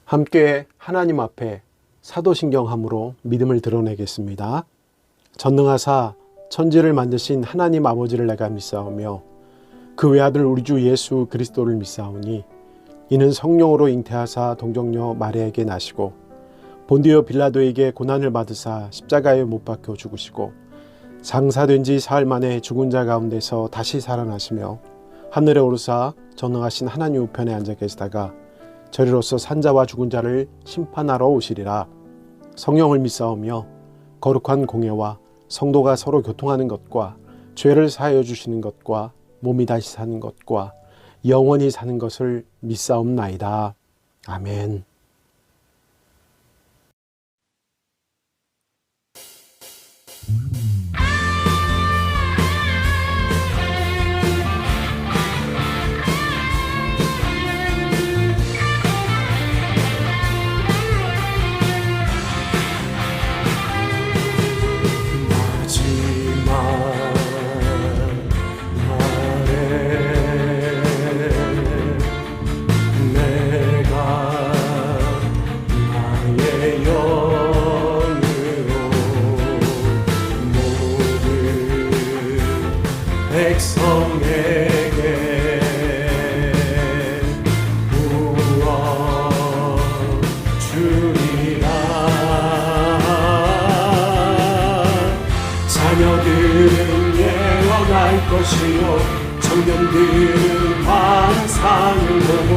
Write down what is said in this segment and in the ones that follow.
함께 하나님 앞에 사도신경함으로 믿음을 드러내겠습니다. 전능하사 천지를 만드신 하나님 아버지를 내가 믿사오며 그 외아들 우리 주 예수 그리스도를 믿사오니 이는 성령으로 잉태하사 동정녀 마리아에게 나시고 본디오 빌라도에게 고난을 받으사 십자가에 못 박혀 죽으시고 장사된 지 사흘 만에 죽은 자 가운데서 다시 살아나시며 하늘에 오르사 전능하신 하나님 우편에 앉아 계시다가 저리로서 산자와 죽은 자를 심판하러 오시리라. 성령을 믿사오며 거룩한 공예와 성도가 서로 교통하는 것과 죄를 사하여 주시는 것과 몸이 다시 사는 것과 영원히 사는 것을 믿사옵나이다. 아멘. 백성에게 구원 주리라. 자녀들은 예언할 것이요 청년들은 환상을 보고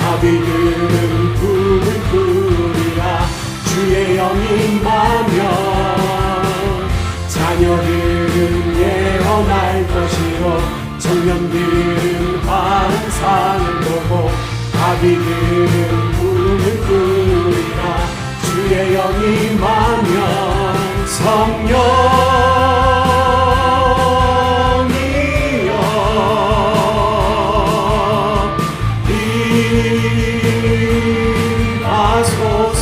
아비들은 꿈을 꾸리라. 주의 영이 임하면 자녀들은 예언할 것이요 청년들은 환상을 보고 아비들은 꿈을 꾸리라. 주의 영이 임하면 성령이여 임하소서.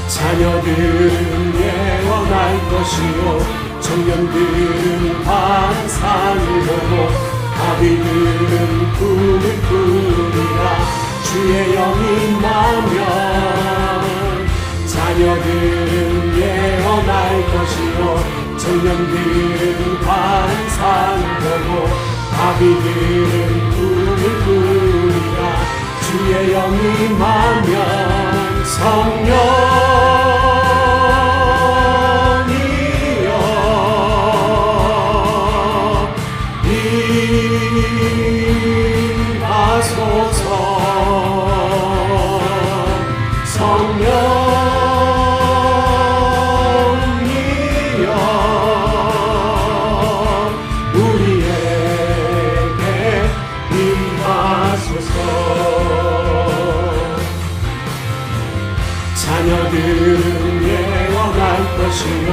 자녀들은 예언할 것이요 청년들은 환상을 보고 아비들은 꿈을 꾸리라. 주의 영이 임하면 자녀들은 예언할 것이요 청년들은 환상을 보고 아비들은 꿈을 꾸리라. 주의 영이 임하면 성령이여 임하소서. 성령이여 우리에게 임하소서. 자녀들은 예언할 것이요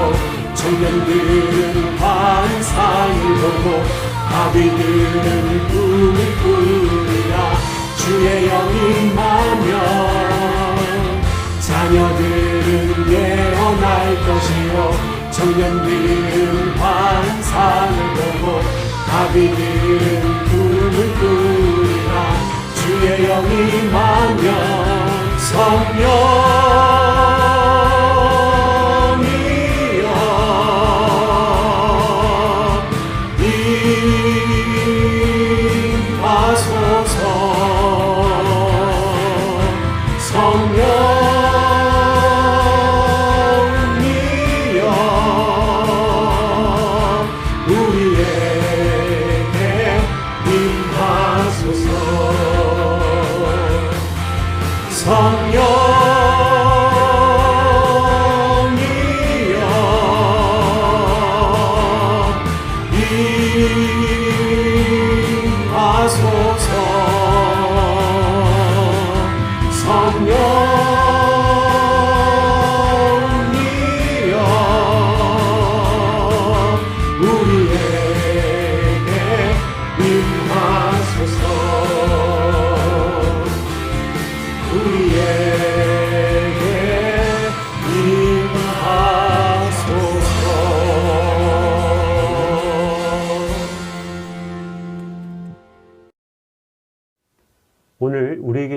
청년들은 환상을 보고 아비들은 꿈을 꾸리라. 주의 영이 임하면 자녀들은 예언할 것이요 청년들은 환상을 보고 아비들은 꿈을 꾸리라. 주의 영이 임하면 성령이여 우리에게 임하소서.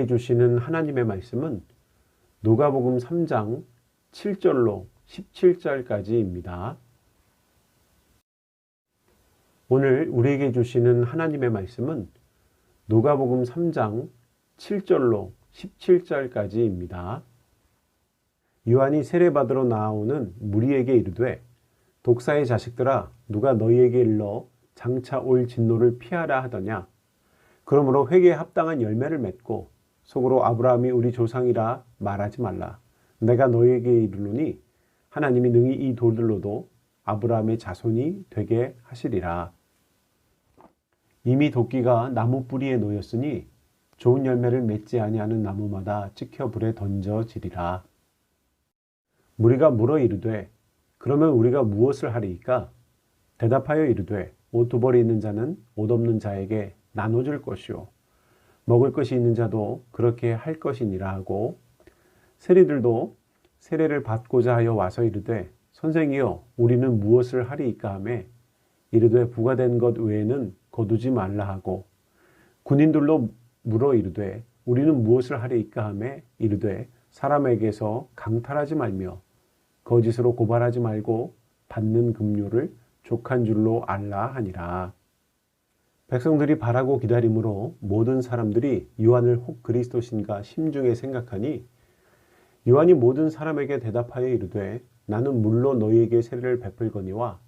우리에게 주시는 하나님의 말씀은 누가복음 3장 7절로 17절까지입니다. 오늘 우리에게 주시는 하나님의 말씀은 누가복음 3장 7절로 17절까지입니다. 요한이 세례받으러 나아오는 무리에게 이르되 독사의 자식들아 누가 너희에게 일러 장차 올 진노를 피하라 하더냐. 그러므로 회개에 합당한 열매를 맺고 속으로 아브라함이 우리 조상이라 말하지 말라. 내가 너희에게 이르노니 하나님이 능히 이 돌들로도 아브라함의 자손이 되게 하시리라. 이미 도끼가 나무 뿌리에 놓였으니 좋은 열매를 맺지 아니하는 나무마다 찍혀 불에 던져지리라. 무리가 물어 이르되 그러면 우리가 무엇을 하리이까? 대답하여 이르되 옷 두 벌이 있는 자는 옷 없는 자에게 나눠줄 것이요 먹을 것이 있는 자도 그렇게 할 것이니라 하고 세리들도 세례를 받고자 하여 와서 이르되 선생이여 우리는 무엇을 하리이까 하매 이르되 부과된 것 외에는 거두지 말라 하고 군인들로 물어 이르되 우리는 무엇을 하리이까 하매 이르되 사람에게서 강탈하지 말며 거짓으로 고발하지 말고 받는 급료를 족한 줄로 알라 하니라. 백성들이 바라고 기다림으로 모든 사람들이 요한을 혹 그리스도신가 심중에 생각하니 요한이 모든 사람에게 대답하여 이르되 나는 물로 너희에게 세례를 베풀거니와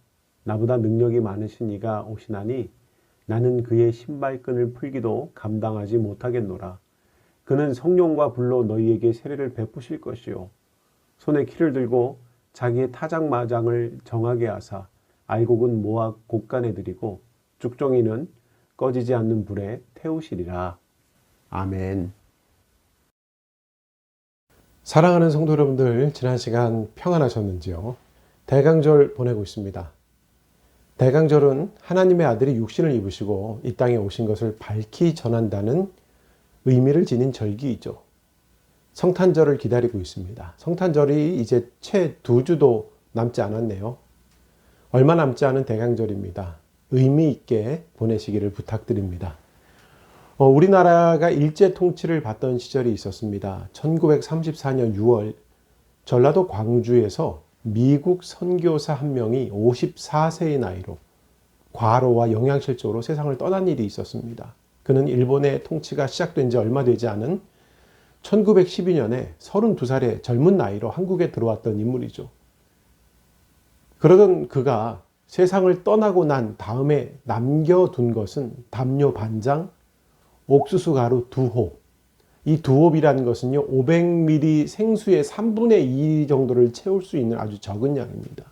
나보다 능력이 많으신 이가 오시나니 나는 그의 신발끈을 풀기도 감당하지 못하겠노라. 그는 성령과 불로 너희에게 세례를 베푸실 것이요 손에 키를 들고 자기의 타작마장을 정하게 하사 알곡은 모아 곡간에 들이고 죽정이는 꺼지지 않는 불에 태우시리라. 아멘. 사랑하는 성도 여러분들, 지난 시간 평안하셨는지요? 대강절 보내고 있습니다. 대강절은 하나님의 아들이 육신을 입으시고 이 땅에 오신 것을 밝히 전한다는 의미를 지닌 절기이죠. 성탄절을 기다리고 있습니다. 성탄절이 이제 채 2주도 남지 않았네요. 얼마 남지 않은 대강절입니다. 의미 있게 보내시기를 부탁드립니다. 우리나라가 일제 통치를 받던 시절이 있었습니다. 1934년 6월 전라도 광주에서 미국 선교사 한 명이 54세의 나이로 과로와 영양실조로 세상을 떠난 일이 있었습니다. 그는 일본의 통치가 시작된 지 얼마 되지 않은 1912년에 32살의 젊은 나이로 한국에 들어왔던 인물이죠. 그러던 그가 세상을 떠나고 난 다음에 남겨둔 것은 담요 반장, 옥수수 가루 2홉. 이 2홉이라는 것은요, 500ml 생수의 3분의 2 정도를 채울 수 있는 아주 적은 양입니다.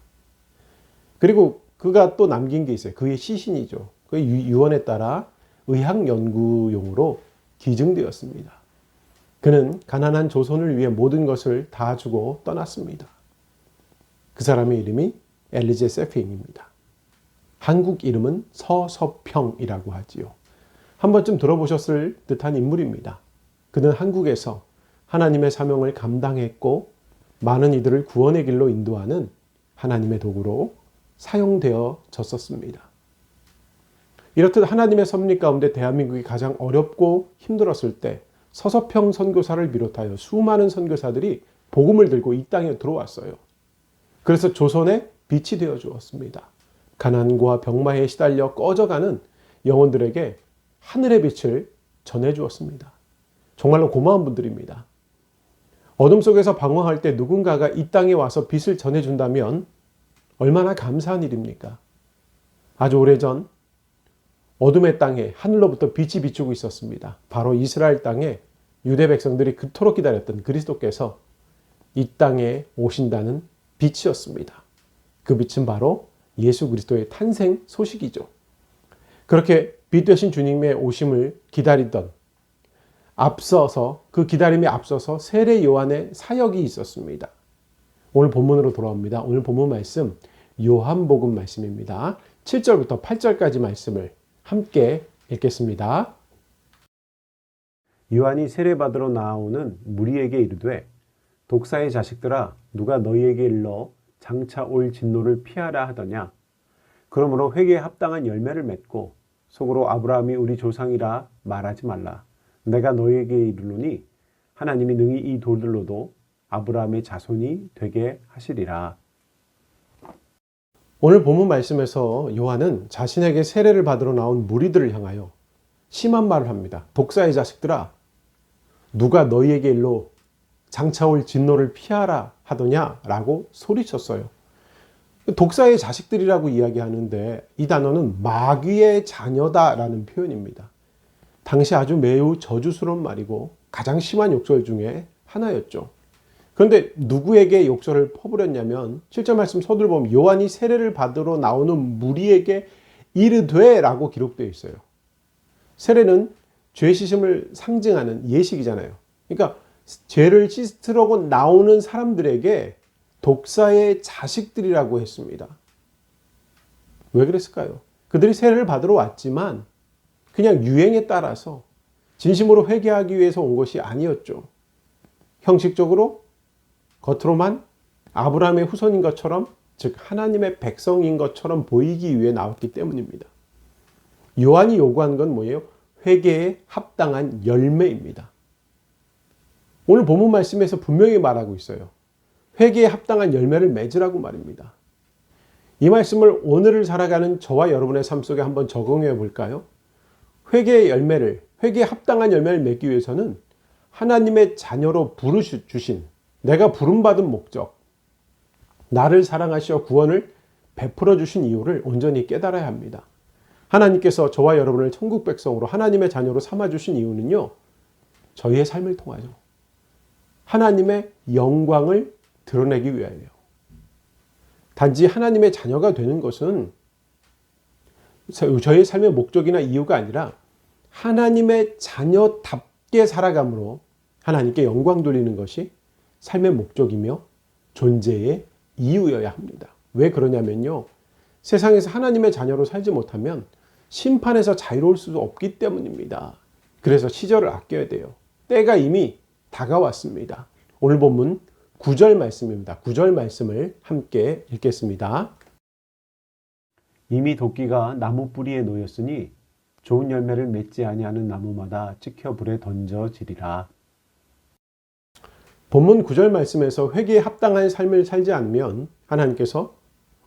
그리고 그가 또 남긴 게 있어요. 그의 시신이죠. 그 유언에 따라 의학연구용으로 기증되었습니다. 그는 가난한 조선을 위해 모든 것을 다 주고 떠났습니다. 그 사람의 이름이 엘리제 세핑입니다. 한국 이름은 서서평이라고 하지요. 한 번쯤 들어보셨을 듯한 인물입니다. 그는 한국에서 하나님의 사명을 감당했고 많은 이들을 구원의 길로 인도하는 하나님의 도구로 사용되어졌었습니다. 이렇듯 하나님의 섭리 가운데 대한민국이 가장 어렵고 힘들었을 때 서서평 선교사를 비롯하여 수많은 선교사들이 복음을 들고 이 땅에 들어왔어요. 그래서 조선의 빛이 되어 주었습니다. 가난과 병마에 시달려 꺼져가는 영혼들에게 하늘의 빛을 전해 주었습니다. 정말로 고마운 분들입니다. 어둠 속에서 방황할 때 누군가가 이 땅에 와서 빛을 전해준다면 얼마나 감사한 일입니까? 아주 오래전 어둠의 땅에 하늘로부터 빛이 비추고 있었습니다. 바로 이스라엘 땅에 유대 백성들이 그토록 기다렸던 그리스도께서 이 땅에 오신다는 빛이었습니다. 그 빛은 바로 예수 그리스도의 탄생 소식이죠. 그렇게 빛 되신 주님의 오심을 기다리던 앞서서 그 기다림에 앞서서 세례 요한의 사역이 있었습니다. 오늘 본문으로 돌아옵니다. 오늘 본문 말씀 요한복음 말씀입니다. 7절부터 8절까지 말씀을 함께 읽겠습니다. 요한이 세례받으러 나아오는 무리에게 이르되 독사의 자식들아 누가 너희에게 일러 장차 올 진노를 피하라 하더냐. 그러므로 회개에 합당한 열매를 맺고 속으로 아브라함이 우리 조상이라 말하지 말라. 내가 너에게 이르노니 하나님이 능히 이 돌들로도 아브라함의 자손이 되게 하시리라. 오늘 본문 말씀에서 요한은 자신에게 세례를 받으러 나온 무리들을 향하여 심한 말을 합니다. 독사의 자식들아, 누가 너희에게 일로 장차올 진노를 피하라 하더냐? 라고 소리쳤어요. 독사의 자식들이라고 이야기하는데 이 단어는 마귀의 자녀다라는 표현입니다. 당시 아주 매우 저주스러운 말이고 가장 심한 욕설 중에 하나였죠. 그런데 누구에게 욕설을 퍼부렸냐면 7절 말씀 서두를 보면 요한이 세례를 받으러 나오는 무리에게 이르되 라고 기록되어 있어요. 세례는 죄 씻음을 상징하는 예식이잖아요. 그러니까 죄를 씻으려고 나오는 사람들에게 독사의 자식들이라고 했습니다. 왜 그랬을까요? 그들이 세례를 받으러 왔지만 그냥 유행에 따라서 진심으로 회개하기 위해서 온 것이 아니었죠. 형식적으로 겉으로만 아브라함의 후손인 것처럼, 즉 하나님의 백성인 것처럼 보이기 위해 나왔기 때문입니다. 요한이 요구한 건 뭐예요? 회개에 합당한 열매입니다. 오늘 본문 말씀에서 분명히 말하고 있어요. 회개에 합당한 열매를 맺으라고 말입니다. 이 말씀을 오늘을 살아가는 저와 여러분의 삶 속에 한번 적용해 볼까요? 회개의 열매를, 회개에 합당한 열매를 맺기 위해서는 하나님의 자녀로 부르주신, 내가 부름받은 목적, 나를 사랑하시어 구원을 베풀어 주신 이유를 온전히 깨달아야 합니다. 하나님께서 저와 여러분을 천국 백성으로 하나님의 자녀로 삼아 주신 이유는요, 저희의 삶을 통하여 하나님의 영광을 드러내기 위하여요. 단지 하나님의 자녀가 되는 것은 저희의 삶의 목적이나 이유가 아니라 하나님의 자녀답게 살아감으로 하나님께 영광 돌리는 것이 삶의 목적이며 존재의 이유여야 합니다. 왜 그러냐면요, 세상에서 하나님의 자녀로 살지 못하면 심판에서 자유로울 수 없기 때문입니다. 그래서 시절을 아껴야 돼요. 때가 이미 다가왔습니다. 오늘 본문 9절 말씀입니다. 9절 말씀을 함께 읽겠습니다. 이미 도끼가 나무 뿌리에 놓였으니 좋은 열매를 맺지 아니하는 나무마다 찍혀 불에 던져지리라. 본문 9절 말씀에서 회개에 합당한 삶을 살지 않으면 하나님께서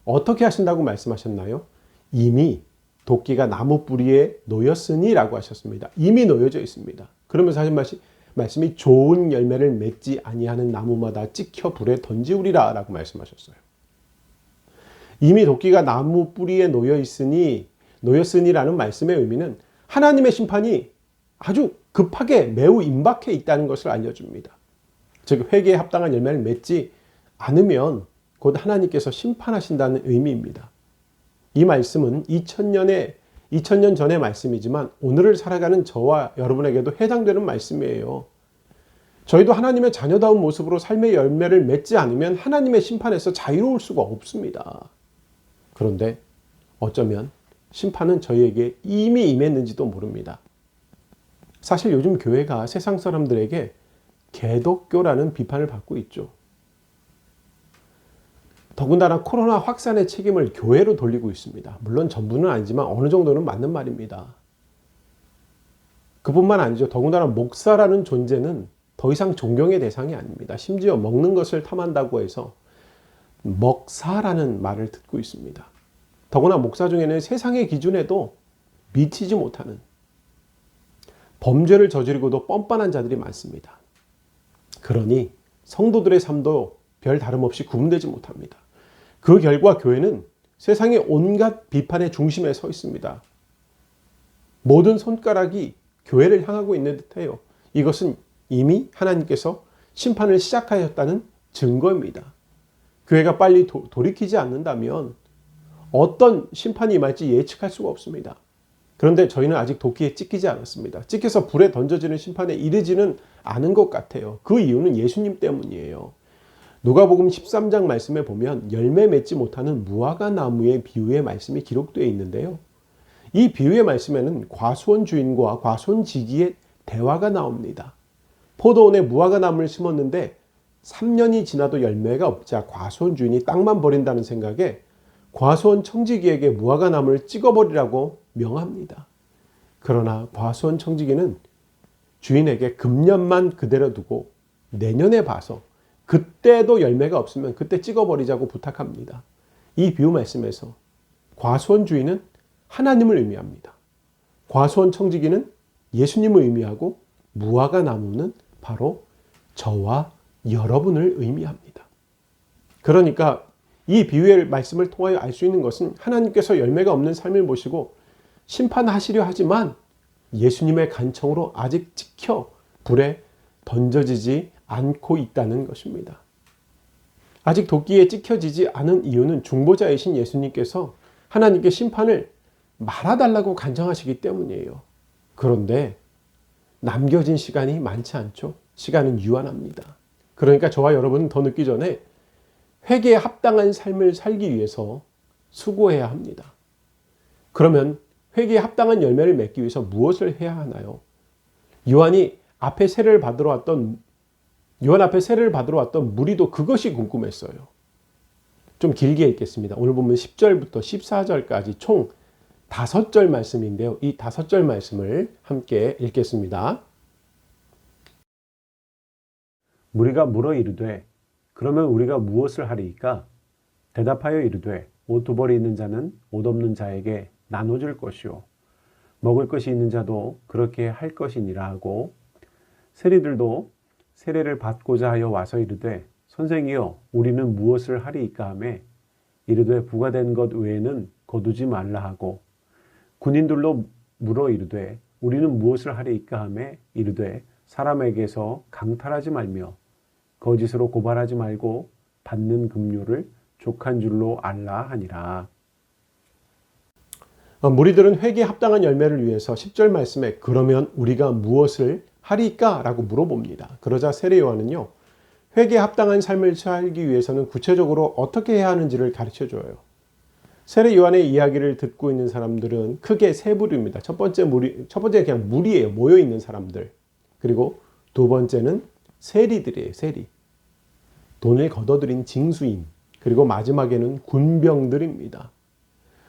어떻게 하신다고 말씀하셨나요? 이미 도끼가 나무 뿌리에 놓였으니 라고 하셨습니다. 이미 놓여져 있습니다. 그러면서 하신 말씀이 좋은 열매를 맺지 아니하는 나무마다 찍혀 불에 던지우리라 라고 말씀하셨어요. 이미 도끼가 나무 뿌리에 놓였으니라는 말씀의 의미는 하나님의 심판이 아주 급하게 매우 임박해 있다는 것을 알려줍니다. 즉 회개에 합당한 열매를 맺지 않으면 곧 하나님께서 심판하신다는 의미입니다. 이 말씀은 2000년 전의 말씀이지만 오늘을 살아가는 저와 여러분에게도 해당되는 말씀이에요. 저희도 하나님의 자녀다운 모습으로 삶의 열매를 맺지 않으면 하나님의 심판에서 자유로울 수가 없습니다. 그런데 어쩌면 심판은 저희에게 이미 임했는지도 모릅니다. 사실 요즘 교회가 세상 사람들에게 개독교라는 비판을 받고 있죠. 더군다나 코로나 확산의 책임을 교회로 돌리고 있습니다. 물론 전부는 아니지만 어느 정도는 맞는 말입니다. 그뿐만 아니죠. 더군다나 목사라는 존재는 더 이상 존경의 대상이 아닙니다. 심지어 먹는 것을 탐한다고 해서 먹사라는 말을 듣고 있습니다. 더구나 목사 중에는 세상의 기준에도 미치지 못하는 범죄를 저지르고도 뻔뻔한 자들이 많습니다. 그러니 성도들의 삶도 별 다름없이 구분되지 못합니다. 그 결과 교회는 세상의 온갖 비판의 중심에 서 있습니다. 모든 손가락이 교회를 향하고 있는 듯해요. 이것은 이미 하나님께서 심판을 시작하였다는 증거입니다. 교회가 빨리 돌이키지 않는다면 어떤 심판이 임할지 예측할 수가 없습니다. 그런데 저희는 아직 도끼에 찍히지 않았습니다. 찍혀서 불에 던져지는 심판에 이르지는 않은 것 같아요. 그 이유는 예수님 때문이에요. 누가복음 13장 말씀에 보면 열매 맺지 못하는 무화과 나무의 비유의 말씀이 기록되어 있는데요. 이 비유의 말씀에는 과수원 주인과 과수원 지기의 대화가 나옵니다. 포도원에 무화과 나무를 심었는데 3년이 지나도 열매가 없자 과수원 주인이 땅만 버린다는 생각에 과수원 청지기에게 무화과 나무를 찍어버리라고 명합니다. 그러나 과수원 청지기는 주인에게 금년만 그대로 두고 내년에 봐서 그때도 열매가 없으면 그때 찍어버리자고 부탁합니다. 이 비유 말씀에서 과수원 주인은 하나님을 의미합니다. 과수원 청지기는 예수님을 의미하고 무화과 나무는 바로 저와 여러분을 의미합니다. 그러니까 이 비유의 말씀을 통하여 알 수 있는 것은 하나님께서 열매가 없는 삶을 보시고 심판하시려 하지만 예수님의 간청으로 아직 지켜 불에 던져지지 않고 있다는 것입니다. 아직 도끼에 찍혀지지 않은 이유는 중보자이신 예수님께서 하나님께 심판을 말아달라고 간청하시기 때문이에요. 그런데 남겨진 시간이 많지 않죠. 시간은 유한합니다. 그러니까 저와 여러분은 더 늦기 전에 회개에 합당한 삶을 살기 위해서 수고해야 합니다. 그러면 회개에 합당한 열매를 맺기 위해서 무엇을 해야 하나요? 요한 앞에 세례를 받으러 왔던 무리도 그것이 궁금했어요. 좀 길게 읽겠습니다. 오늘 보면 10절부터 14절까지 총 5절 말씀인데요. 이 5절 말씀을 함께 읽겠습니다. 무리가 물어 이르되 그러면 우리가 무엇을 하리이까? 대답하여 이르되 옷 두 벌이 있는 자는 옷 없는 자에게 나눠줄 것이요 먹을 것이 있는 자도 그렇게 할 것이니라 하고 세리들도 세례를 받고자 하여 와서 이르되 선생이여 우리는 무엇을 하리이까 하매 이르되 부과된 것 외에는 거두지 말라 하고 군인들로 물어 이르되 우리는 무엇을 하리이까 하매 이르되 사람에게서 강탈하지 말며 거짓으로 고발하지 말고 받는 급료를 족한 줄로 알라 하니라. 무리들은 회개에 합당한 열매를 위해서 10절 말씀에 그러면 우리가 무엇을 하리까? 라고 물어봅니다. 그러자 세례 요한은요. 회개에 합당한 삶을 살기 위해서는 구체적으로 어떻게 해야 하는지를 가르쳐줘요. 세례 요한의 이야기를 듣고 있는 사람들은 크게 세 부류입니다. 첫 번째는 그냥 무리예요. 모여있는 사람들. 그리고 두 번째는 세리들이에요. 세리. 돈을 걷어들인 징수인. 그리고 마지막에는 군병들입니다.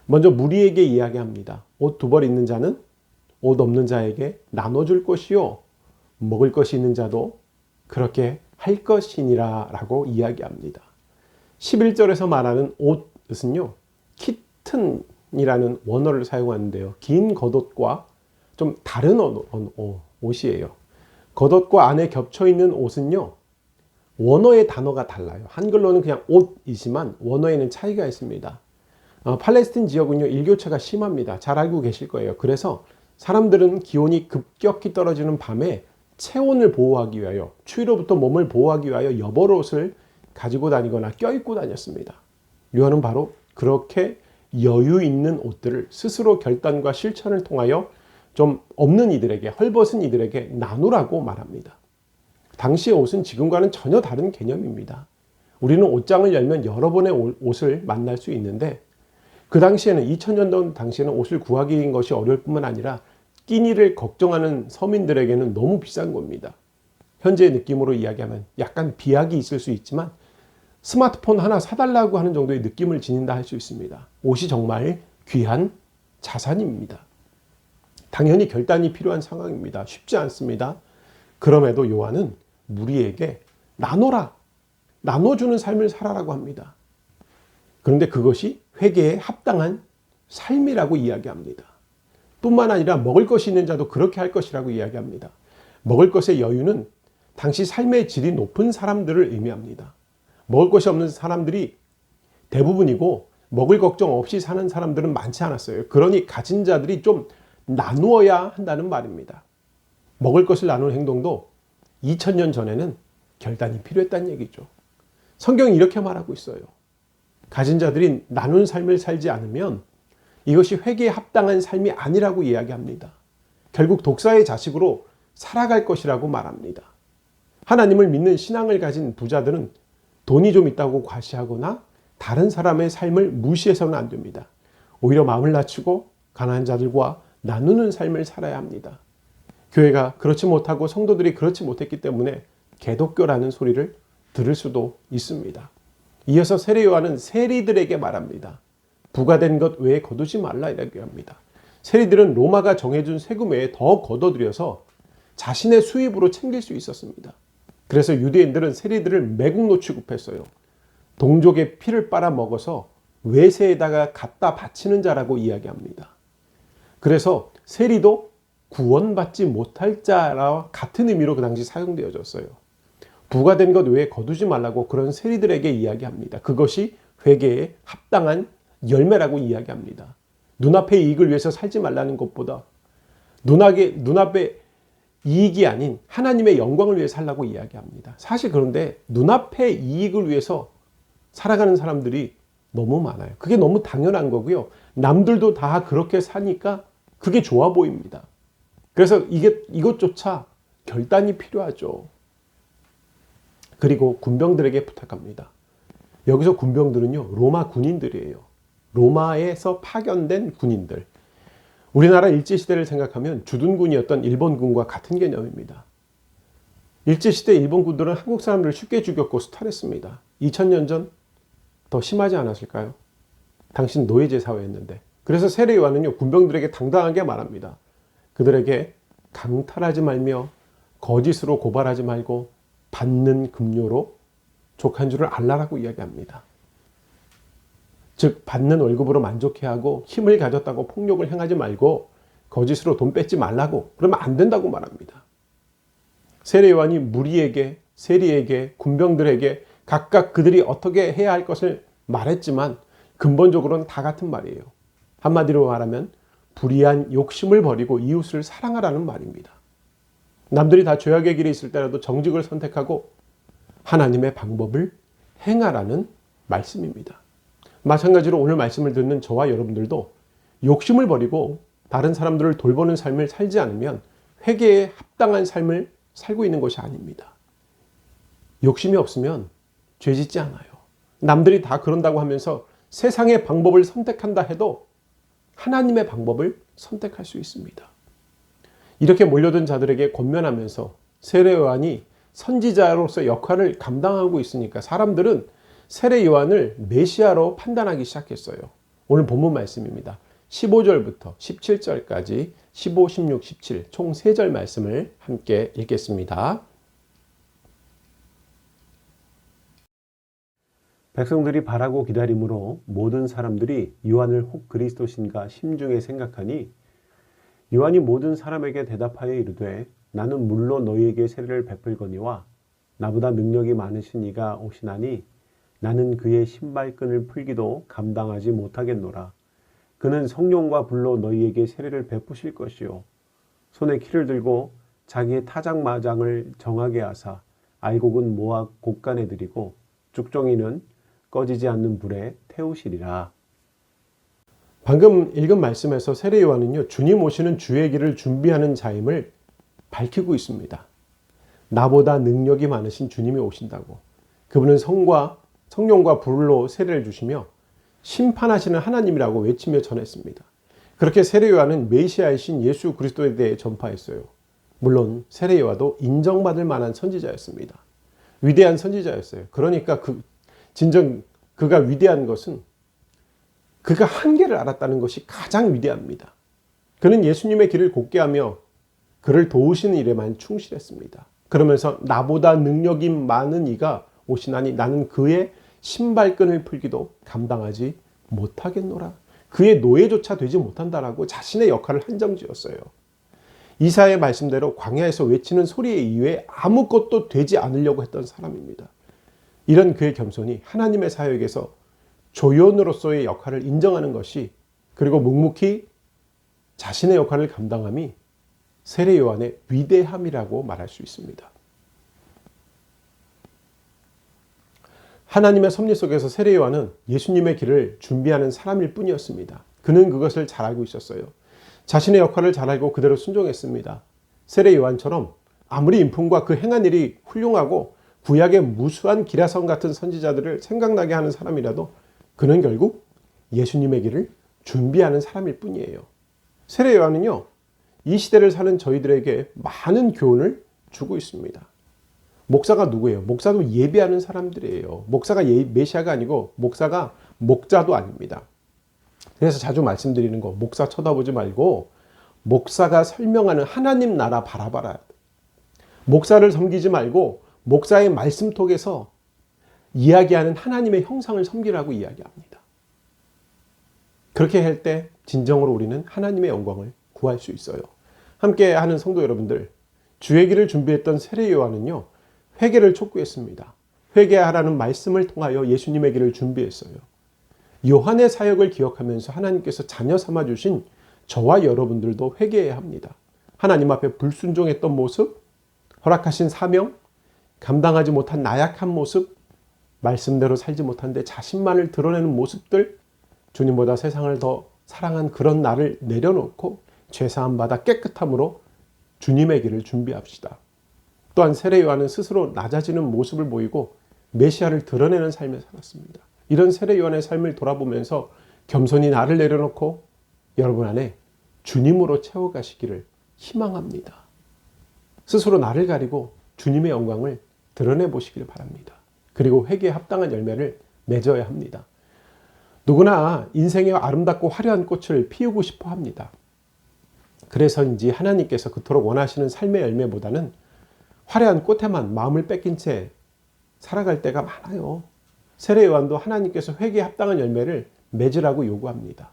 먼저 무리에게 이야기합니다. 옷 두 벌 있는 자는 옷 없는 자에게 나눠줄 것이요. 먹을 것이 있는 자도 그렇게 할 것이니라 라고 이야기합니다. 11절에서 말하는 옷은요. 키튼이라는 원어를 사용하는데요. 긴 겉옷과 좀 다른 옷이에요. 겉옷과 안에 겹쳐있는 옷은요. 원어의 단어가 달라요. 한글로는 그냥 옷이지만 원어에는 차이가 있습니다. 팔레스틴 지역은요. 일교차가 심합니다. 잘 알고 계실 거예요. 그래서 사람들은 기온이 급격히 떨어지는 밤에 체온을 보호하기 위하여 추위로부터 몸을 보호하기 위하여 여벌옷을 가지고 다니거나 껴입고 다녔습니다. 요한은 바로 그렇게 여유 있는 옷들을 스스로 결단과 실천을 통하여 좀 없는 이들에게 헐벗은 이들에게 나누라고 말합니다. 당시의 옷은 지금과는 전혀 다른 개념입니다. 우리는 옷장을 열면 여러 번의 옷을 만날 수 있는데 그 당시에는 2000년 당시에는 옷을 구하기인 것이 어려울 뿐만 아니라 끼니를 걱정하는 서민들에게는 너무 비싼 겁니다. 현재의 느낌으로 이야기하면 약간 비약이 있을 수 있지만 스마트폰 하나 사달라고 하는 정도의 느낌을 지닌다 할 수 있습니다. 옷이 정말 귀한 자산입니다. 당연히 결단이 필요한 상황입니다. 쉽지 않습니다. 그럼에도 요한은 무리에게 나눠라, 나눠주는 삶을 살아라고 합니다. 그런데 그것이 회개에 합당한 삶이라고 이야기합니다. 뿐만 아니라 먹을 것이 있는 자도 그렇게 할 것이라고 이야기합니다. 먹을 것의 여유는 당시 삶의 질이 높은 사람들을 의미합니다. 먹을 것이 없는 사람들이 대부분이고 먹을 걱정 없이 사는 사람들은 많지 않았어요. 그러니 가진 자들이 좀 나누어야 한다는 말입니다. 먹을 것을 나누는 행동도 2000년 전에는 결단이 필요했다는 얘기죠. 성경이 이렇게 말하고 있어요. 가진 자들이 나눈 삶을 살지 않으면 이것이 회개에 합당한 삶이 아니라고 이야기합니다. 결국 독사의 자식으로 살아갈 것이라고 말합니다. 하나님을 믿는 신앙을 가진 부자들은 돈이 좀 있다고 과시하거나 다른 사람의 삶을 무시해서는 안 됩니다. 오히려 마음을 낮추고 가난한 자들과 나누는 삶을 살아야 합니다. 교회가 그렇지 못하고 성도들이 그렇지 못했기 때문에 개독교라는 소리를 들을 수도 있습니다. 이어서 세례 요한은 세리들에게 말합니다. 부과된 것 외에 거두지 말라 이라고 합니다. 세리들은 로마가 정해준 세금 외에 더 거둬들여서 자신의 수입으로 챙길 수 있었습니다. 그래서 유대인들은 세리들을 매국노 취급했어요. 동족의 피를 빨아먹어서 외세에다가 갖다 바치는 자라고 이야기합니다. 그래서 세리도 구원받지 못할 자와 같은 의미로 그 당시 사용되어졌어요. 부과된 것 외에 거두지 말라고 그런 세리들에게 이야기합니다. 그것이 회개에 합당한 열매라고 이야기합니다. 눈앞의 이익을 위해서 살지 말라는 것보다 눈앞의 이익이 아닌 하나님의 영광을 위해 살라고 이야기합니다. 사실 그런데 눈앞의 이익을 위해서 살아가는 사람들이 너무 많아요. 그게 너무 당연한 거고요. 남들도 다 그렇게 사니까 그게 좋아 보입니다. 그래서 이것조차 결단이 필요하죠. 그리고 군병들에게 부탁합니다. 여기서 군병들은요, 로마 군인들이에요. 로마에서 파견된 군인들. 우리나라 일제시대를 생각하면 주둔군이었던 일본군과 같은 개념입니다. 일제시대 일본군들은 한국 사람들을 쉽게 죽였고 수탈했습니다. 2000년 전 더 심하지 않았을까요? 당신 노예제 사회였는데. 그래서 세례 요한은요, 군병들에게 당당하게 말합니다. 그들에게 강탈하지 말며 거짓으로 고발하지 말고 받는 급료로 족한 줄을 알라라고 이야기합니다. 즉 받는 월급으로 만족해하고 힘을 가졌다고 폭력을 행하지 말고 거짓으로 돈 뺏지 말라고, 그러면 안 된다고 말합니다. 세례 요한이 무리에게, 세리에게, 군병들에게 각각 그들이 어떻게 해야 할 것을 말했지만 근본적으로는 다 같은 말이에요. 한마디로 말하면 불의한 욕심을 버리고 이웃을 사랑하라는 말입니다. 남들이 다 죄악의 길에 있을 때라도 정직을 선택하고 하나님의 방법을 행하라는 말씀입니다. 마찬가지로 오늘 말씀을 듣는 저와 여러분들도 욕심을 버리고 다른 사람들을 돌보는 삶을 살지 않으면 회개에 합당한 삶을 살고 있는 것이 아닙니다. 욕심이 없으면 죄 짓지 않아요. 남들이 다 그런다고 하면서 세상의 방법을 선택한다 해도 하나님의 방법을 선택할 수 있습니다. 이렇게 몰려든 자들에게 권면하면서 세례 요한이 선지자로서 역할을 감당하고 있으니까 사람들은 세례 요한을 메시아로 판단하기 시작했어요. 오늘 본문 말씀입니다. 15절부터 17절까지 15, 16, 17 총 3절 말씀을 함께 읽겠습니다. 백성들이 바라고 기다림으로 모든 사람들이 요한을 혹 그리스도신가 심중에 생각하니 요한이 모든 사람에게 대답하여 이르되 나는 물론 너희에게 세례를 베풀거니와 나보다 능력이 많으신 이가 오시나니 나는 그의 신발끈을 풀기도 감당하지 못하겠노라. 그는 성령과 불로 너희에게 세례를 베푸실 것이요 손에 키를 들고 자기의 타작마장을 정하게 하사 알곡은 모아 곡간에 들이고 죽정이는 꺼지지 않는 불에 태우시리라. 방금 읽은 말씀에서 세례 요한은요, 주님 오시는 주의 길을 준비하는 자임을 밝히고 있습니다. 나보다 능력이 많으신 주님이 오신다고. 그분은 성령과 불로 세례를 주시며 심판하시는 하나님이라고 외치며 전했습니다. 그렇게 세례 요한은 메시아이신 예수 그리스도에 대해 전파했어요. 물론 세례 요한도 인정받을 만한 선지자였습니다. 위대한 선지자였어요. 그러니까 진정 그가 위대한 것은 그가 한계를 알았다는 것이 가장 위대합니다. 그는 예수님의 길을 곧게 하며 그를 도우시는 일에만 충실했습니다. 그러면서 나보다 능력이 많은 이가 오시나니 나는 그의 신발끈을 풀기도 감당하지 못하겠노라. 그의 노예조차 되지 못한다라고 자신의 역할을 한정지었어요. 이사야의 말씀대로 광야에서 외치는 소리 이외에 아무것도 되지 않으려고 했던 사람입니다. 이런 그의 겸손이 하나님의 사역에서 조연으로서의 역할을 인정하는 것이, 그리고 묵묵히 자신의 역할을 감당함이 세례 요한의 위대함이라고 말할 수 있습니다. 하나님의 섭리 속에서 세례 요한은 예수님의 길을 준비하는 사람일 뿐이었습니다. 그는 그것을 잘 알고 있었어요. 자신의 역할을 잘 알고 그대로 순종했습니다. 세례 요한처럼 아무리 인품과 그 행한 일이 훌륭하고 구약의 무수한 기라성 같은 선지자들을 생각나게 하는 사람이라도 그는 결국 예수님의 길을 준비하는 사람일 뿐이에요. 세례 요한은요, 이 시대를 사는 저희들에게 많은 교훈을 주고 있습니다. 목사가 누구예요? 목사도 예배하는 사람들이에요. 목사가 메시아가 아니고 목사가 목자도 아닙니다. 그래서 자주 말씀드리는 거, 목사 쳐다보지 말고 목사가 설명하는 하나님 나라 바라봐라. 목사를 섬기지 말고 목사의 말씀톡에서 이야기하는 하나님의 형상을 섬기라고 이야기합니다. 그렇게 할 때 진정으로 우리는 하나님의 영광을 구할 수 있어요. 함께 하는 성도 여러분들, 주애기를 준비했던 세례 요한은요, 회개를 촉구했습니다. 회개하라는 말씀을 통하여 예수님의 길을 준비했어요. 요한의 사역을 기억하면서 하나님께서 자녀 삼아 주신 저와 여러분들도 회개해야 합니다. 하나님 앞에 불순종했던 모습, 허락하신 사명, 감당하지 못한 나약한 모습, 말씀대로 살지 못한데 자신만을 드러내는 모습들, 주님보다 세상을 더 사랑한 그런 나를 내려놓고 죄사함 받아 깨끗함으로 주님의 길을 준비합시다. 또한 세례 요한은 스스로 낮아지는 모습을 보이고 메시아를 드러내는 삶을 살았습니다. 이런 세례 요한의 삶을 돌아보면서 겸손히 나를 내려놓고 여러분 안에 주님으로 채워가시기를 희망합니다. 스스로 나를 가리고 주님의 영광을 드러내 보시길 바랍니다. 그리고 회개에 합당한 열매를 맺어야 합니다. 누구나 인생의 아름답고 화려한 꽃을 피우고 싶어 합니다. 그래서인지 하나님께서 그토록 원하시는 삶의 열매보다는 화려한 꽃에만 마음을 뺏긴 채 살아갈 때가 많아요. 세례 요한도 하나님께서 회개에 합당한 열매를 맺으라고 요구합니다.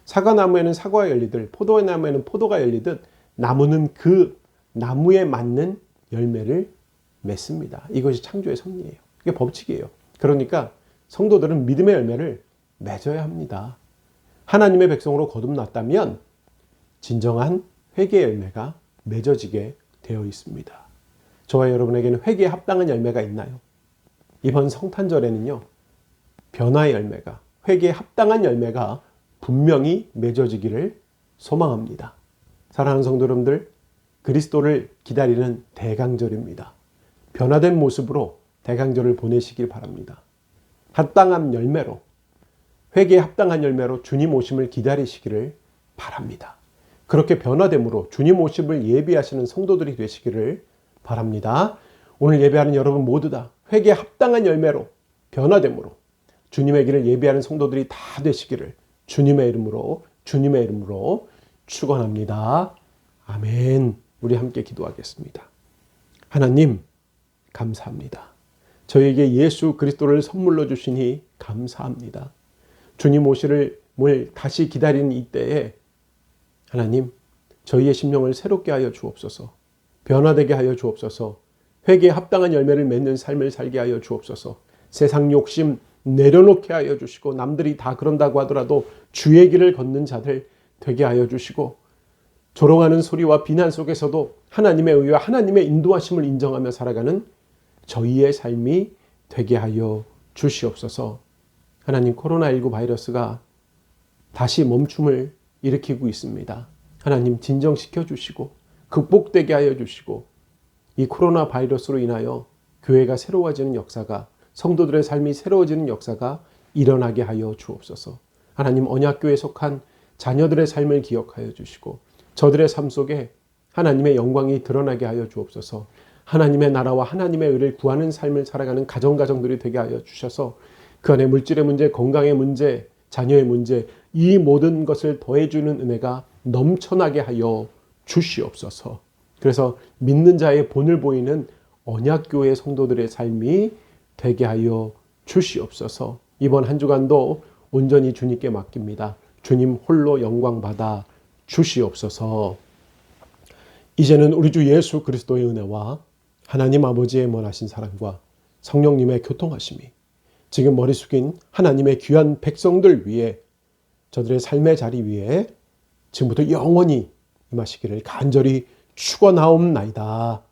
사과나무에는 사과가 열리듯 포도나무에는 포도가 열리듯 나무는 그 나무에 맞는 열매를 맺습니다. 이것이 창조의 섭리예요. 이게 법칙이에요. 그러니까 성도들은 믿음의 열매를 맺어야 합니다. 하나님의 백성으로 거듭났다면 진정한 회개의 열매가 맺어지게 되어 있습니다. 저와 여러분에게는 회개에 합당한 열매가 있나요? 이번 성탄절에는요, 변화의 열매가, 회개에 합당한 열매가 분명히 맺어지기를 소망합니다. 사랑하는 성도 여러분들, 그리스도를 기다리는 대강절입니다. 변화된 모습으로 대강절을 보내시길 바랍니다. 합당한 열매로, 회개에 합당한 열매로 주님 오심을 기다리시기를 바랍니다. 그렇게 변화됨으로 주님 오심을 예비하시는 성도들이 되시기를 바랍니다. 오늘 예배하는 여러분 모두 다 회개에 합당한 열매로 변화됨으로 주님의 길을 예비하는 성도들이 다 되시기를 주님의 이름으로 축원합니다. 아멘. 우리 함께 기도하겠습니다. 하나님 감사합니다. 저에게 예수 그리스도를 선물로 주시니 감사합니다. 주님 오시를 다시 기다리는 이때에 하나님 저희의 심령을 새롭게 하여 주옵소서. 변화되게 하여 주옵소서. 회개에 합당한 열매를 맺는 삶을 살게 하여 주옵소서. 세상 욕심 내려놓게 하여 주시고 남들이 다 그런다고 하더라도 주의 길을 걷는 자들 되게 하여 주시고 조롱하는 소리와 비난 속에서도 하나님의 의와 하나님의 인도하심을 인정하며 살아가는 저희의 삶이 되게 하여 주시옵소서. 하나님, 코로나19 바이러스가 다시 멈춤을 일으키고 있습니다. 하나님 진정시켜 주시고 극복되게 하여 주시고 이 코로나 바이러스로 인하여 교회가 새로워지는 역사가, 성도들의 삶이 새로워지는 역사가 일어나게 하여 주옵소서. 하나님, 언약교회에 속한 자녀들의 삶을 기억하여 주시고 저들의 삶 속에 하나님의 영광이 드러나게 하여 주옵소서. 하나님의 나라와 하나님의 의를 구하는 삶을 살아가는 가정들이 되게 하여 주셔서 그 안에 물질의 문제, 건강의 문제, 자녀의 문제, 이 모든 것을 더해주는 은혜가 넘쳐나게 하여 주시옵소서. 그래서 믿는 자의 본을 보이는 언약교회 성도들의 삶이 되게 하여 주시옵소서. 이번 한 주간도 온전히 주님께 맡깁니다. 주님 홀로 영광 받아 주시옵소서. 이제는 우리 주 예수 그리스도의 은혜와 하나님 아버지의 원하신 사랑과 성령님의 교통하심이 지금 머리 숙인 하나님의 귀한 백성들 위에, 저들의 삶의 자리 위에 지금부터 영원히 임하시기를 간절히 축원하옵나이다.